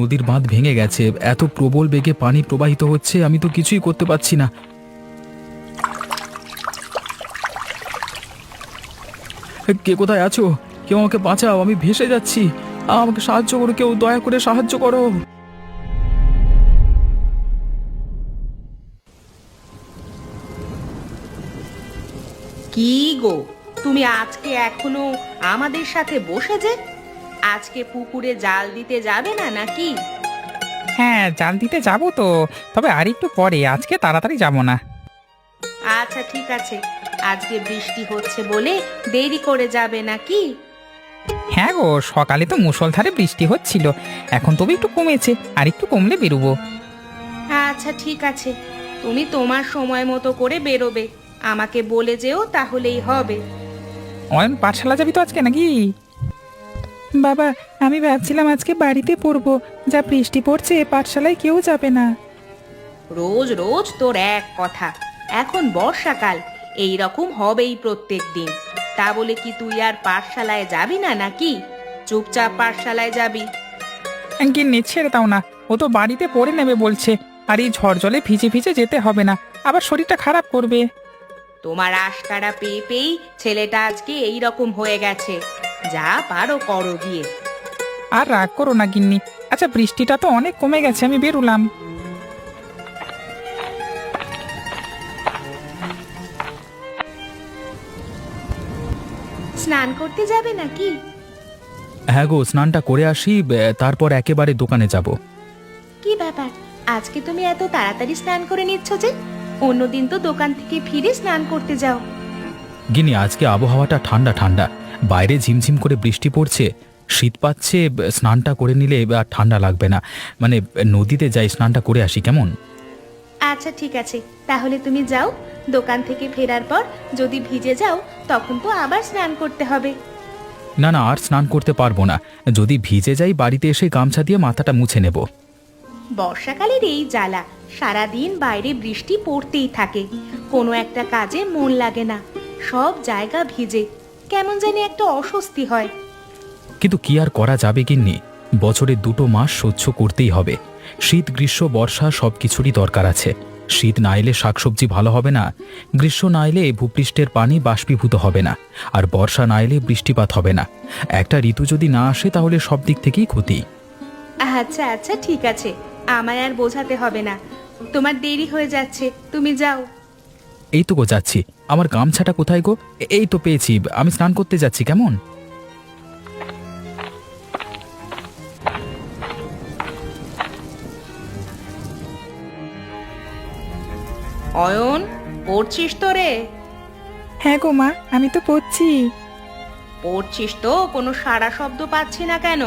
নদীর বাঁধ ভেঙে গেছে, এত প্রবল বেগে পানি প্রবাহিত হচ্ছে, আমি তো কিছুই করতে পারছি না। কে কোথায় আছো? কেউ আমাকে বাঁচাও, আমি ভেসে যাচ্ছি। আমাকে সাহায্য করো, কেউ দয়া করে সাহায্য করো। কি গো, তুমি আজকে এখনো আমাদের সাথে বসে যে? আজকে পুকুরে জাল দিতে যাবে না নাকি? হ্যাঁ, জাল দিতে যাব তো, তবে আর একটু পরে, আজকে তাড়াতাড়ি যাব না। আচ্ছা ঠিক আছে, আজকে বৃষ্টি হচ্ছে বলে দেরি করে যাবে নাকি? হ্যাঁ গো, সকালে তো মুষলধারে বৃষ্টি হচ্ছিল, এখন তবে একটু কমেছে, আর একটু কমলে বেরোবো। আচ্ছা ঠিক আছে, তুমি তোমার সময় মতো করে বেরোবে, আমাকে বলে যেও তাহলেই হবে। অয়ন, পাঠশালা যাবি তো আজকে নাকি? বাবা, আমি ভাবছিলাম আজকে বাড়িতে পড়বো, যা বৃষ্টি পড়ছে পাঠশালায় কেউ যাবে না। রোজ রোজ তোর এক কথা। এখন বর্ষাকাল, এই রকম হবেই প্রত্যেক দিন। তা বলে কি তুই আর পাঠশালায় যাবি না নাকি? চুপচাপ পাঠশালায় যাবি। গিন্নি, ছেড়ে দাও না, ও তো বাড়িতে পড়ে নেবে বলছে, আর এই ঝড় জলে ভিজে ভিজে যেতে হবে না, আবার শরীরটা খারাপ করবে। তোমার আশকারা পেয়ে পেয়েই ছেলেটা আজকে এই রকম হয়ে গেছে। যা পারো করো গিয়ে। আর রাগ করো না গিন্নি। আচ্ছা, বৃষ্টিটা তো অনেক কমে গেছে, আমি বেরুলাম। স্নান করতে যাবে নাকি? হ্যাঁ গো, স্নানটা করে আসি, তারপর একেবারে দোকানে যাব। কি ব্যাপার, আজকে তুমি এত তাড়াতাড়ি স্নান করে নিচ্ছ যে? অন্যদিন তো দোকান থেকে ফিরে স্নান করতে যাও। গিনি, আজকে আবহাওয়াটা ঠান্ডা ঠান্ডা, বাইরে ঝিমঝিম করে বৃষ্টি পড়ছে, শীত পাচ্ছে, স্নানটা করে নিলে আর ঠান্ডা লাগবে না। মানে নদীতে যাই, স্নানটা করে আসি কেমন? আচ্ছা ঠিক আছে, তাহলে তুমি যাও। দোকান থেকে ফেরার পর যদি ভিজে যাও তখন তো আবার স্নান করতে হবে। না না, আর স্নান করতে পারবো না, যদি ভিজে যাই বাড়িতে এসে গামছা দিয়ে মাথাটা মুছে নেব। বর্ষাকালের এই জ্বালা, সারাদিন বাইরে বৃষ্টি পড়তেই থাকে, কোনো একটা কাজে মন লাগে না, সব জায়গা ভিজে, কেমন জানি একটা অস্বস্তি হয়। কিন্তু কি আর করা যাবে গিন্নি, বছরে 2 মাস সহ্য করতেই হবে। শীত গ্রীষ্ম বর্ষা সব কিছুরই দরকার আছে। শীত না এলে শাকসবজি ভালো হবে না, গ্রীষ্ম না এলে ভূপৃষ্ঠের পানি বাষ্পীভূত হবে না, আর বর্ষা না এলে বৃষ্টিপাত হবে না। একটা ঋতু যদি না আসে তাহলে সব দিক থেকেই ক্ষতি। আচ্ছা আচ্ছা ঠিক আছে, আমায় আর বোঝাতে হবে না। তোমার দেরি হয়ে যাচ্ছে, তুমি যাও। এই তো গো যাচ্ছি। আমার গামছাটা কোথায় গো? এই তো পেয়েছি, আমি স্নান করতে যাচ্ছি কেমন? অয়ন, পড়ছিস তো রে? হ্যাঁ গো মা, আমি তো পড়ছি। পড়ছিস তো, কোনো সারা শব্দ পাচ্ছি না কেন?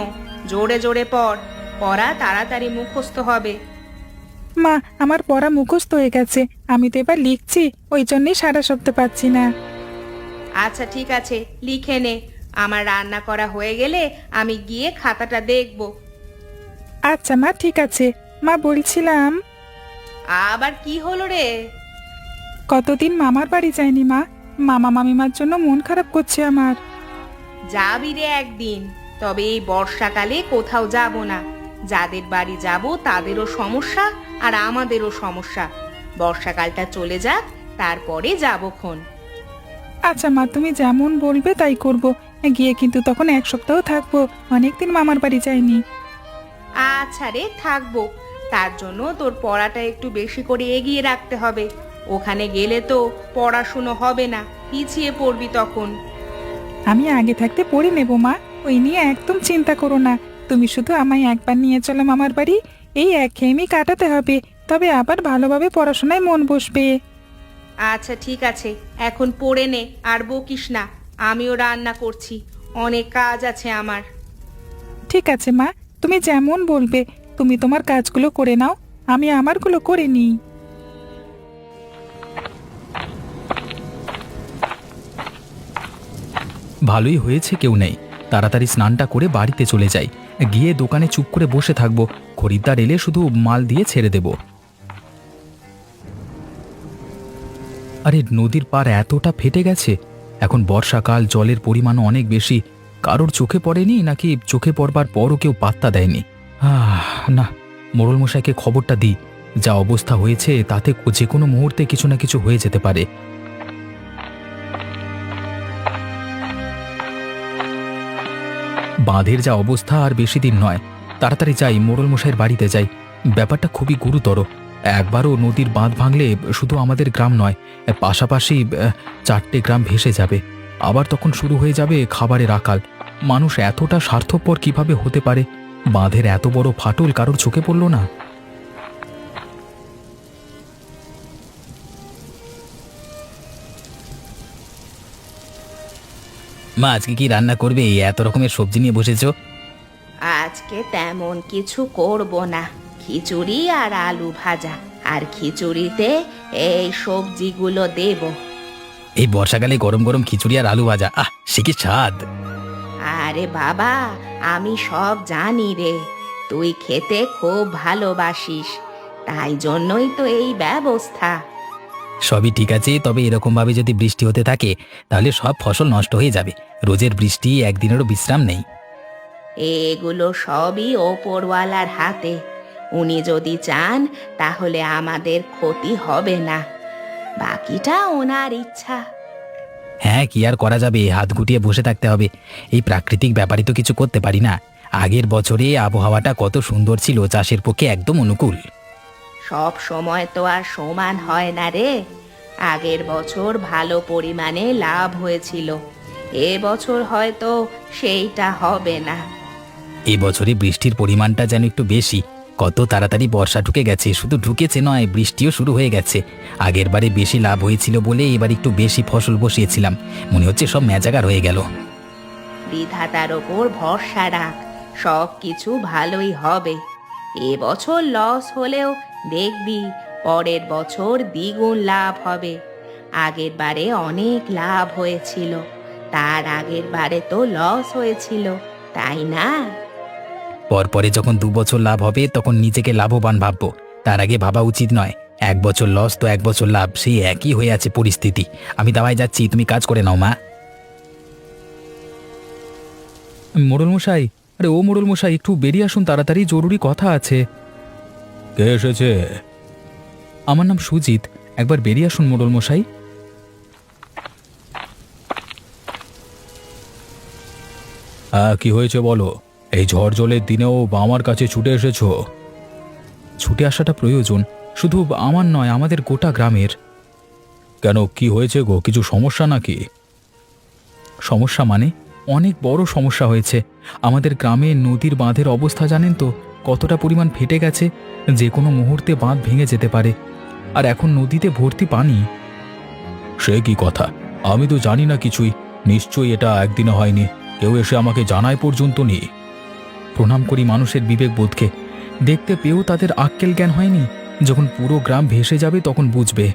জোরে জোরে পড়, পড়া তাড়াতাড়ি মুখস্থ হবে। মা, আমার পড়া মুখস্থ হয়ে গেছে, আমি তো এবার লিখছি, ওই জন্যই সারা শব্দ পাচ্ছি না। আচ্ছা ঠিক আছে, লিখে নে। আমার রান্না করা হয়ে গেলে আমি গিয়ে খাতাটা দেখব। আচ্ছা মা, ঠিক আছে। মা, বলছিলাম, আবার কি হলো রে? কতদিন মামার বাড়ি যায়নি মা, মামা মামিমার জন্য মন খারাপ করছে আমার। যাবি রে একদিন, তবে এই বর্ষাকালে কোথাও যাব না। যাদের বাড়ি যাব তাদেরও সমস্যা আর আমাদেরও সমস্যা। বর্ষাকালটা চলে যাক, তারপরে যাবক্ষণ। আচ্ছা মা, তুমি যেমন বলবে তাই করব। গিয়ে কিন্তু তখন 1 সপ্তাহ থাকবো, অনেকদিন মামার বাড়ি যাইনি। আচ্ছা রে, থাকবো। তার জন্য তোর পড়াটা একটু বেশি করে এগিয়ে রাখতে হবে। ওখানে গেলে তো পড়াশুনো হবে না, পিছিয়ে পড়বি তখন। আমি আগে থাকতে পড়ে নেব মা, ওই নিয়ে একদম চিন্তা করো না। তুমি শুধু আমায় একবার নিয়ে চলো মামার বাড়ি, এই একঘেয়েমি কাটাতে হবে, তবে আবার ভালোভাবে পড়াশোনায় মন বসবে। আচ্ছা ঠিক আছে, এখন পড়ে নে, আর বকিস না। আমিও রান্না করছি, অনেক কাজ আছে আমার। ঠিক আছে মা, তুমি যেমন বলবে। তুমি তোমার কাজগুলো করে নাও, আমি আমারগুলো করে নিই। ভালোই হয়েছে কেউ নেই, তাড়াতাড়ি স্নানটা করে বাড়িতে চলে যাই, গিয়ে দোকানে চুপ করে বসে থাকবো, খরিদ্দার এলে শুধু মাল দিয়ে ছেড়ে দেব। আরে নদীর পার এতটা ফেটে গেছে, এখন বর্ষাকাল, জলের পরিমাণও অনেক বেশি। কারোর চোখে পড়েনি নাকি চোখে পড়বার পরও কেউ পাত্তা দেয়নি? না, মোড়ল মশাইকে খবরটা দিই। যা অবস্থা হয়েছে তাতে যে কোনো মুহূর্তে কিছু না কিছু হয়ে যেতে পারে। বাঁধের যা অবস্থা আর বেশি দিন নয়। তাড়াতাড়ি যাই, মোড়ল মশাইয়ের বাড়িতে যাই। ব্যাপারটা খুবই গুরুতর। একবারও নদীর বাঁধ ভাঙলে শুধু আমাদের গ্রাম নয়, পাশাপাশি 4টে গ্রাম ভেসে যাবে। আবার তখন শুরু হয়ে যাবে খাবারের আকাল। মানুষ এতটা স্বার্থপর কিভাবে হতে পারে? বাঁধের এত বড় ফাটল কারোর চোখে পড়ল না? মা, আজকে কি রান্না করবে? এত রকমের সবজি নিয়ে বসেছো। আজকে তেমন কিছু করব না, খিচুড়ি আর আলু ভাজা। আর খিচুড়িতে এই সবজিগুলো দেব। এই বর্ষাকালে গরম গরম খিচুড়ি আর আলু ভাজা, সে কি স্বাদ! আরে বাবা, আমি সব জানি রে, তুই খেতে খুব ভালোবাসিস, তাই জন্যই তো এই ব্যবস্থা। সবই ঠিক আছে, তবে এরকম ভাবে যদি বৃষ্টি হতে থাকে তাহলে সব ফসল নষ্ট হয়ে যাবে। রোজের বৃষ্টি, একদিনেরও বিশ্রাম নেই। এগুলো সবই ওপরওয়ালার হাতে। উনি যদি চান তাহলে আমাদের ক্ষতি হবে না, বাকিটা ওনার ইচ্ছা। হ্যাঁ, কি আর করা যাবে, হাত গুটিয়ে বসে থাকতে হবে। এই প্রাকৃতিক ব্যাপারে তো কিছু করতে পারি না। আগের বছরে আবহাওয়াটা কত সুন্দর ছিল, চাষের পক্ষে একদম অনুকূল। সব সময় তো আর সমান হয় না রে। আগের বছর ভালো পরিমাণে লাভ হয়েছিল, এবছর হয়তো সেইটা হবে না। এই বছরে বৃষ্টির পরিমাণটা যেন একটু বেশি। কত তাড়াতাড়ি বর্ষা ঢুকে গেছে, শুধু ঢুকেছে নয়, বৃষ্টিও শুরু হয়ে গেছে। আগের বারে বেশি লাভ হয়েছিল বলে এবার একটু বেশি ফসল বসিয়েছিলাম, মনে হচ্ছে সব ম্যাজাগার হয়ে গেল। বিধাতার ওপর ভরসা রাখ, সব কিছু ভালোই হবে। এবছর লস হলেও দেখবি পরের বছর দ্বিগুণ লাভ হবে। আগের বারে অনেক লাভ হয়েছিল, তার আগের বারে তো লস হয়েছিল, তাই না? পরপরে যখন 2 বছর লাভ হবে তখন নিজেকে লাভবান ভাববো, তার আগে ভাবা উচিত নয়। 1 বছর লস তো 1 বছর লাভ, সেই একই হয়ে আছে পরিস্থিতি। আমি দাওয়ায় যাচ্ছি, তুমি কাজ করে নাও মা। মোড়ল মশাই, আরে ও মোড়ল মশাই, একটু বেরিয়ে আসুন তাড়াতাড়ি, জরুরি কথা আছে। কে এসেছে? আমার নাম সুজিত, একবার বেরিয়ে আসুন মোড়ল মশাই। হ্যাঁ, কি হয়েছে বলো? এই ঝড় জলের দিনেও আমার কাছে ছুটে এসেছো? ছুটে আসাটা প্রয়োজন, শুধু আমার নয়, আমাদের গোটা গ্রামের। কেন, কি হয়েছে গো? কিছু সমস্যা নাকি? সমস্যা মানে অনেক বড় সমস্যা হয়েছে। আমাদের গ্রামে নদীর বাঁধের অবস্থা জানেন তো, কতটা পরিমাণ ফেটে গেছে। যে কোনো মুহূর্তে বাঁধ ভেঙে যেতে পারে, আর এখন নদীতে ভর্তি পানি। সে কি কথা, আমি তো জানি না কিছুই। নিশ্চয়ই এটা একদিনে হয়নি, কেউ এসে আমাকে জানায় পর্যন্ত নি। প্রণাম করি মানুষের বিবেক বোধকে, দেখতে পেয়েও তাদের আক্কেল জ্ঞান হয়নি। যখন পুরো গ্রাম ভেসে যাবে তখন বুঝবে।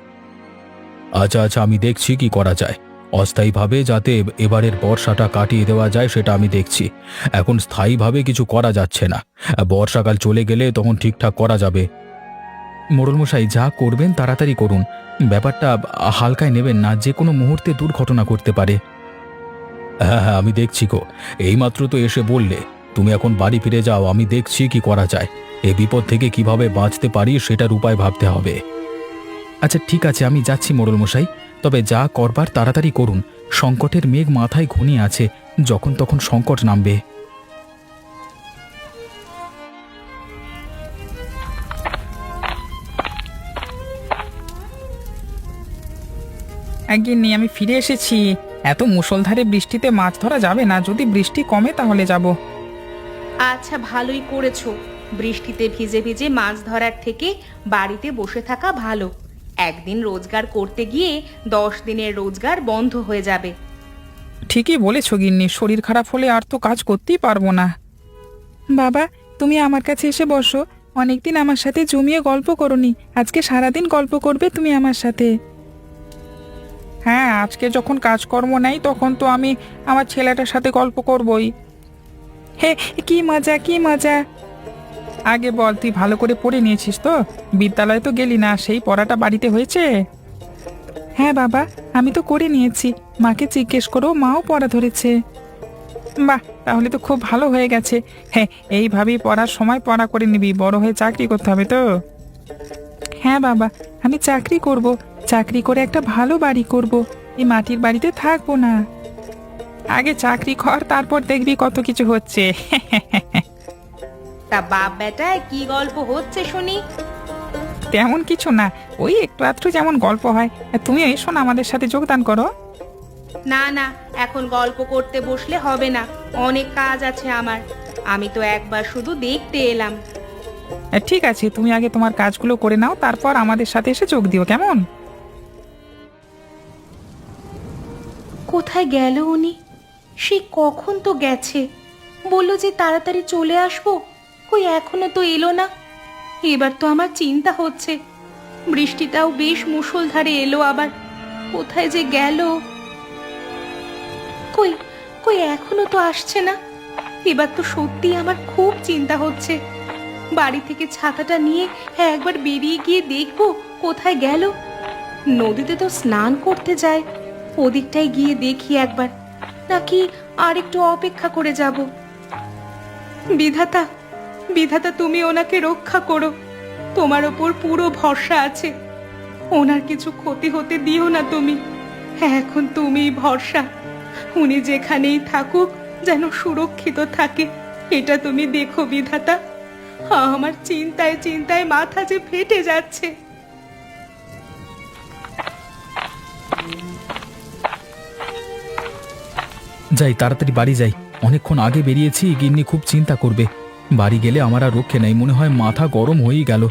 আচ্ছা আচ্ছা, আমি দেখছি কি করা যায়। অস্থায়ীভাবে যাতে এবারের বর্ষাটা কাটিয়ে দেওয়া যায় সেটা আমি দেখছি। এখন স্থায়ীভাবে কিছু করা যাচ্ছে না, বর্ষাকাল চলে গেলে তখন ঠিকঠাক করা যাবে। মোড়লমশাই, যা করবেন তাড়াতাড়ি করুন, ব্যাপারটা হালকায় নেবেন না, যে কোনো মুহূর্তে দুর্ঘটনা করতে পারে। হ্যাঁ হ্যাঁ, আমি দেখছি গো, এইমাত্র তো এসে বললে। তুমি এখন বাড়ি ফিরে যাও, আমি দেখছি কি করা যায়। এই বিপদ থেকে কিভাবে বাঁচতে পারি সেটার উপায় ভাবতে হবে। আচ্ছা ঠিক আছে, আমি যাচ্ছি মোড়লমশাই, তবে যা করবার তাড়াতাড়ি করুন। সংকটের মেঘ মাথায় ঘনিয়ে আছে, যখন তখন সংকট নামবে। গিন্নি, আমি ফিরে এসেছি। এত মুষলধারে বৃষ্টিতে মাছ ধরা যাবে না, যদি বৃষ্টি কমে তাহলে যাব। আচ্ছা, ভালোই করেছো। বৃষ্টিতে ভিজে ভিজে মাছ ধরার থেকে বাড়িতে বসে থাকা ভালো। একদিন রোজগার করতে গিয়ে 10 দিনের রোজগার বন্ধ হয়ে যাবে। ঠিকই বলেছ গিন্নি, শরীর খারাপ হলে আর তো কাজ করতেই পারবো না। বাবা, তুমি আমার কাছে এসে বসো। অনেকদিন আমার সাথে জমিয়ে গল্প করোনি, আজকে সারাদিন গল্প করবে তুমি আমার সাথে। হ্যাঁ, আজকে যখন কাজকর্ম নেই তখন তো আমি আমার ছেলেটার সাথে গল্প করবই। হে, কি মজা কি মজা! আগে বল, তুই ভালো করে পড়ে নিয়েছিস তো? বিদ্যালয়ে তো গেলি না, সেই পড়াটা বাড়িতে হয়েছে? হ্যাঁ বাবা, আমি তো করে নিয়েছি। মাকে জিজ্ঞেস করো, মাও পড়া ধরেছে। বাহ, তাহলে তো খুব ভালো হয়ে গেছে। হ্যাঁ, এইভাবেই পড়ার সময় পড়া করে নিবি, বড় হয়ে চাকরি করতে হবে তো। হ্যাঁ বাবা, আমি চাকরি করব, চাকরি করে একটা ভালো বাড়ি করব, এই মাটির বাড়িতে থাকবো না। আগে চাকরি কর, তারপর দেখবি কত কিছু হচ্ছে। তা বাপ বেটায় কি গল্প হচ্ছে শুনি? তেমন কিছু না, ওই একটু আধটু যেমন গল্প হয়। তুমি এসো না, আমাদের সাথে যোগদান করো। না না, এখন গল্প করতে বসলে হবে না, অনেক কাজ আছে আমার। আমি তো একবার শুধু দেখতে এলাম। ঠিক আছে, তুমি আগে তোমার কাজগুলো করে নাও, তারপর আমাদের সাথে এসে যোগ দিও, কেমন? কোথায় গেল উনি? সে কখন তো গেছে, বলল যে তাড়াতাড়ি চলে আসবো, কই এখনো তো এলো না। এবার তো আমার চিন্তা হচ্ছে, বৃষ্টিটাও বেশ মুষলধারে এলো আবার, কোথায় যে গেল। কই কই এখনো তো আসছে না। এবার তো সত্যি আমার খুব চিন্তা হচ্ছে। বাড়ি থেকে ছাতাটা নিয়ে একবার বেরিয়ে গিয়ে দেখবো কোথায় গেল। নদীতে তো স্নান করতে যায়, ওদিকটায় গিয়ে দেখি একবার, নাকি আর একটু অপেক্ষা করে যাব। বিধাতা, বিধাতা তুমি ওনাকে রক্ষা করো, তোমার ওপর পুরো ভরসা আছে। ওনার কিছু ক্ষতি হতে দিও না তুমি, এখন তুমি ভরসা। উনি যেখানেই থাকুক যেন সুরক্ষিত থাকে, এটা তুমি দেখো বিধাতা। আমার চিন্তায় চিন্তায় মাথা যে ফেটে যাচ্ছে। যাই, তাড়াতাড়ি বাড়ি যাই। অনেকক্ষণ আগে বেরিয়েছি, গিন্নি খুব চিন্তা করবে। বাড়ি গেলে আমার আর রক্ষে নেই, মনে হয় মাথা গরম হয়েই গেল।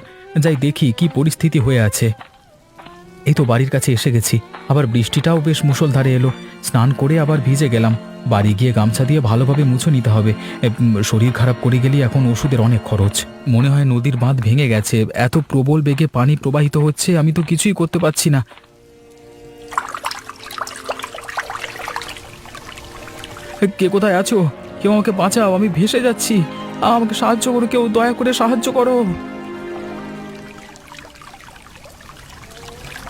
যাই দেখি কি পরিস্থিতি হয়ে আছে। এই তো বাড়ির কাছে এসে গেছি, আবার বৃষ্টিটাও বেশ মুষলধারে এলো। স্নান করে আবার ভিজে গেলাম। বাড়ি গিয়ে গামছা দিয়ে ভালোভাবে মুছে নিতে হবে। শরীর খারাপ করে গেলে এখন ওষুধের অনেক খরচ। মনে হয় নদীর বাঁধ ভেঙে গেছে, এত প্রবল বেগে পানি প্রবাহিত হচ্ছে, আমি তো কিছুই করতে পারছি না। কে কোথায় আছো? কেউ আমাকে বাঁচাও, আমি ভেসে যাচ্ছি। আমাকে সাহায্য করো, কেউ দয়া করে সাহায্য করো।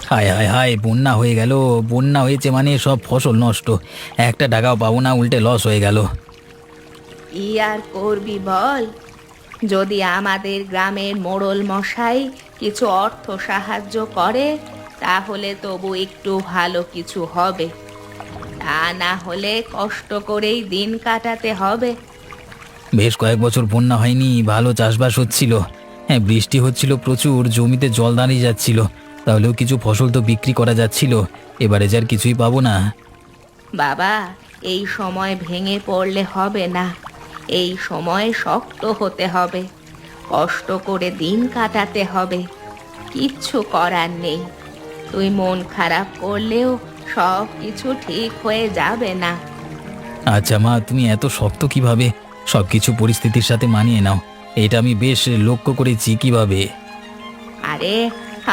হায় হায় হায়, বন্যা হয়ে গেল। বন্যা হয়েছে মানে সব ফসল নষ্ট, একটা টাকাও পাবো না, উল্টে লস হয়ে গেল। কি আর করবি বল, যদি আমাদের গ্রামের মোড়ল মশাই কিছু অর্থ সাহায্য করে তাহলে তবু একটু ভালো কিছু হবে, তা না হলে কষ্ট করেই দিন কাটাতে হবে। বেশ কয়েক বছর বন্যা হয়নি, ভালো চাষবাস হচ্ছিল। হ্যাঁ, বৃষ্টি হচ্ছিল প্রচুর, জমিতে জল দাঁড়িয়ে যাচ্ছিল, তাহলেও কিছু ফসল তো বিক্রি করা যাচ্ছিল। এবারে যে আর কিছুই পাবো না। বাবা, এই সময় ভেঙে পড়লে হবে না, এই সময় শক্ত হতে হবে, কষ্ট করে দিন কাটাতে হবে, কিচ্ছু করার নেই। তুই মন খারাপ করলেও সব কিছু ঠিক হয়ে যাবে না। আচ্ছা মা, তুমি এত শক্ত কিভাবে? সব কিছু পরিস্থিতির সাথে মানিয়ে নাও, এটা আমি বেশ লক্ষ্য করেছি। কিভাবে? আরে,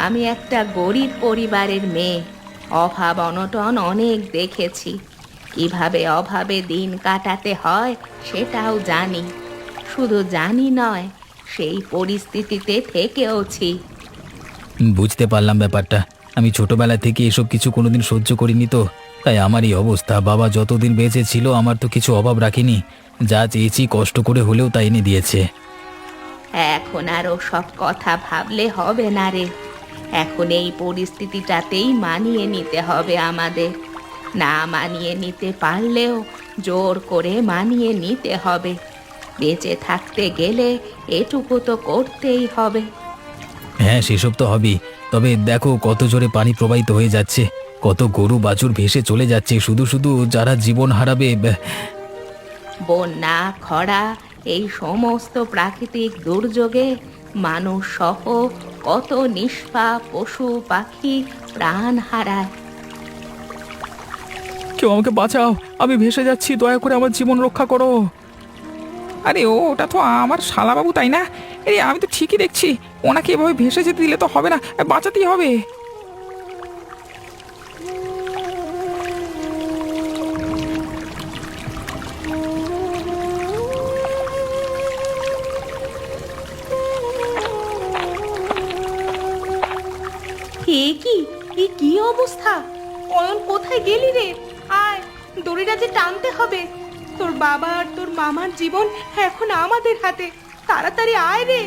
আমি একটা গরিব পরিবারের মেয়ে, অভাব অনটন অনেক দেখেছি, কিভাবে অভাবে দিন কাটাতে হয় সেটাও জানি। শুধু জানি নয়, সেই পরিস্থিতিতে থেকেওছি। বুঝতে পারলাম ব্যাপারটা। আমি ছোটবেলা থেকে এসব কিছু কোনোদিন সহ্য করিনি তো, তাই আমার এই অবস্থা। বাবা যতদিন বেঁচে ছিল আমার তো কিছু অভাব রাখিনি, যা চেয়েছি কষ্ট করে হলেও তা এনে দিয়েছে। এখন আর সব কথা ভাবলে হবে না রে, এখন এই পরিস্থিতিটাতেই মানিয়ে নিতে হবে আমাদের। না মানিয়ে নিতে পারলেও জোর করে মানিয়ে নিতে হবে। বেঁচে থাকতে গেলে এটুকু তো করতেই হবে। হ্যাঁ, সেসব তো হবেই। তবে দেখো কত জোরে পানি প্রবাহিত হয়ে যাচ্ছে, কত গরু বাছুর ভেসে চলে যাচ্ছে। শুধু শুধু যারা জীবন হারাবে। বন্যা, খরা, এই সমস্ত প্রাকৃতিক দুর্যোগে মানুষ সহ কত নিষ্পাপ পশু পাখি প্রাণ হারায়। কেউ আমাকে বাঁচাও, আমি ভেসে যাচ্ছি, দয়া করে আমার জীবন রক্ষা করো। আরে ওটা তো আমার শালাবাবু, তাই না? এই আমি তো ঠিকই দেখছি, ওনাকে এভাবে ভেসে যেতে দিলে তো হবে না, বাঁচাতেই হবে। এ কি অবস্থা? অয়ন, কোথায় গেলি রে? আয়, দড়িটা যে টানতে হবে, তোর বাবা আর তোর মামার জীবন এখন আমাদের হাতে। তাড়াতাড়ি আয় রে।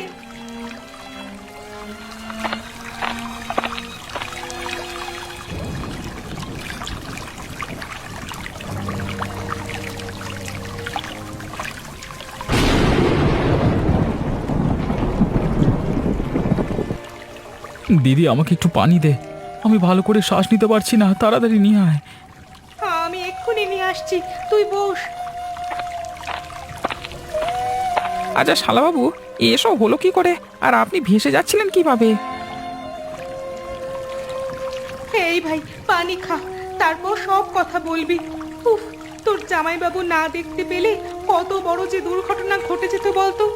দিদি আমাকে একটু পানি দে, আমি ভালো করে শ্বাস নিতে পারছি না, তাড়াতাড়ি নিয়ে আয়। আমি এক্ষুনি নিয়ে আসছি, তুই বস। আচ্ছা শালাবাবু, এসব হলো কি করে, আর আপনি ভেসে যাচ্ছিলেন কিভাবে? এই ভাই, পানি খা, তারপর সব কথা বলবি। উফ, তোর জামাইবাবু না দেখতে পেলে কত বড় যে দুর্ঘটনা ঘটে যেত বলতো।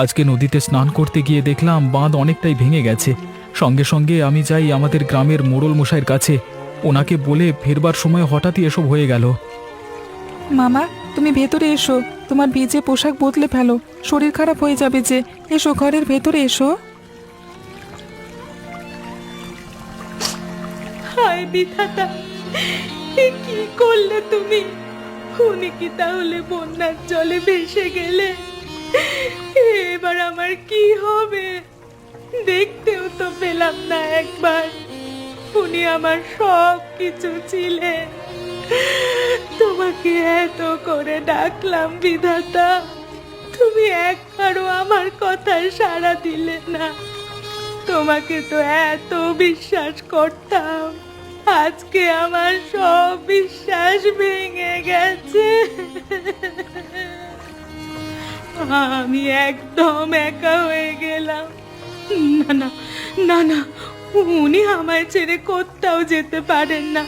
আজকে নদীতে স্নান করতে গিয়ে দেখলাম বাঁধ অনেকটাই ভেঙে গেছে। সঙ্গে সঙ্গে আমি যাই আমাদের গ্রামের মোড়ল মশাইয়ের কাছে, ওনাকে বলে ফেরবার সময় হঠাৎই এসব হয়ে গেল। মামা, তুমি ভেতরে এসো, তোমার ভিজে পোশাক বদলে ফেলো, শরীর খারাপ হয়ে যাবে যে। এসো, ঘরের ভেতরে এসো। হায় বিধাতা, এ কি করলে তুমি? উনি কি তাহলে বন্যার জলে ভেসে গেলে? এবার আমার কি হবে? দেখতেও তো পেলাম না একবার। উনি আমার সব কিছু ছিলেন। তোমাকে এত করে ডাকলাম বিধাতা, তুমি একবারও আমার কথায় সাড়া দিলে না। তোমাকে তো এত বিশ্বাস করতাম, আজকে আমার সব বিশ্বাস ভেঙে গেছে। আমি একদম একা হয়ে গেলাম। না না না না, উনি আমায় ছেড়ে কোথাও যেতে পারেন না।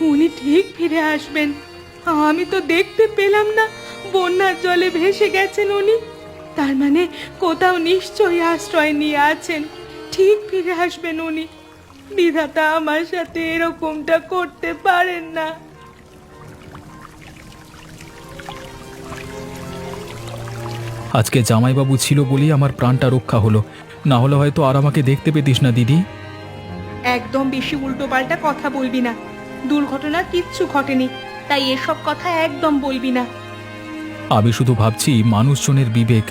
উনি ঠিক ফিরে আসবেন। আমি তো দেখতে পেলাম না বন্যার জলে ভেসে গেছেন উনি। তার মানে কোথাও নিশ্চয়ই আশ্রয় নিয়ে আছেন, ঠিক ফিরে আসবেন উনি। বিধাতা আমার সাথে এরকমটা করতে পারেন না। আজকে জামাইবাবু ছিল বলেই আমার প্রাণটা রক্ষা হলো, না হলে হয়তো আর আমাকে দেখতে পেতিস না দিদি। একদম বেশি উল্টোপাল্টা কথা বলবি না। দুর্ঘটনা কিচ্ছু ঘটেনি, তাই এসব কথা একদম বলবি না। আমি শুধু ভাবছি মানুষজনের বিবেক।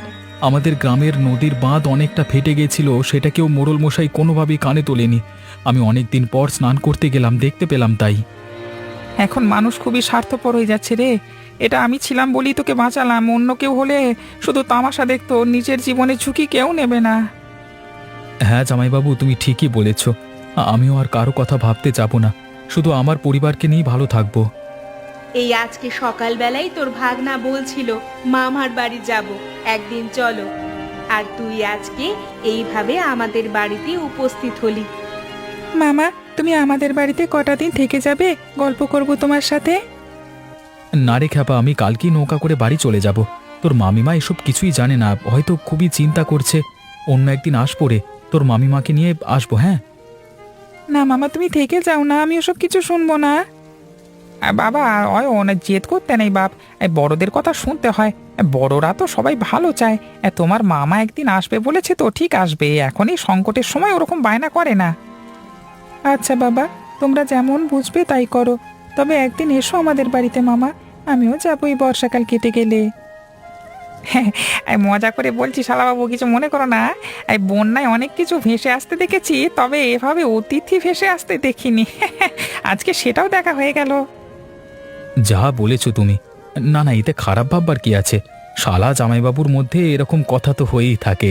আমাদের গ্রামের নদীর বাঁধ অনেকটা ফেটে গেছিল, সেটাকেও মোড়ল মশাই কোনোভাবেই কানে তোলেনি। আমি অনেক দিন পর স্নান করতে গেলাম, দেখতে পেলাম তাই। এখন মানুষ খুবই স্বার্থপর হয়ে যাচ্ছে রে। এটা আমি ছিলাম বলেই তোকে বাঁচালাম, অন্য কেউ হলে শুধু তামাশা দেখতো, নিজের জীবনে ঝুঁকি কেউ নেবে না। হ্যাঁ জামাইবাবু, তুমি ঠিকই বলেছ। আমিও আর কারো কথা ভাবতে যাব না, শুধু আমার পরিবারকে নিয়েই ভালো থাকবো। এই আজকে সকালবেলায় তোর ভাগনা বলছিল মামার বাড়ি যাব, একদিন চলো। আর তুই আজকে এইভাবে আমাদের বাড়িতে উপস্থিত হলি। মামা, তুমি আমাদের বাড়িতে কটা দিন থেকে যাবে, গল্প করব তোমার সাথে। না রে খ্যাপা, আমি কালকেই নৌকা করে বাড়ি চলে যাব। তোর মামিমা এসব কিছুই জানে না, হয়তো খুবই চিন্তা করছে। অন্য একদিন আসবো রে, তোর মামিমাকে নিয়ে আসবো। হ্যাঁ না মামা, তুমি থেকে যাও না, আমি ওসব কিছু শুনবো না। বাবা, অনেক জেদ করতে নেই বাপ, বড়দের কথা শুনতে হয়। বড়রা তো সবাই ভালো চায়। তোমার মামা একদিন আসবে বলেছে তো, ঠিক আসবে। এখন এই সংকটের সময় ওরকম বায়না করে না। আচ্ছা বাবা, তোমরা যেমন বুঝবে তাই করো, তবে একদিন এসো আমাদের বাড়িতে মামা, আমিও যাবো এই বর্ষাকাল কেটে গেলে। হ্যাঁ, মজা করে বলছি শালাবাবু, কিছু মনে করো না। এই বন্যায় অনেক কিছু ভেসে আসতে দেখেছি, তবে এভাবে অতিথি ভেসে আসতে দেখিনি। আজকে সেটাও দেখা হয়ে গেল। যা বলেছ তুমি। না না, এতে খারাপ ভাববার কি আছে? শালা জামাইবাবুর মধ্যে এরকম কথা তো হয়েই থাকে।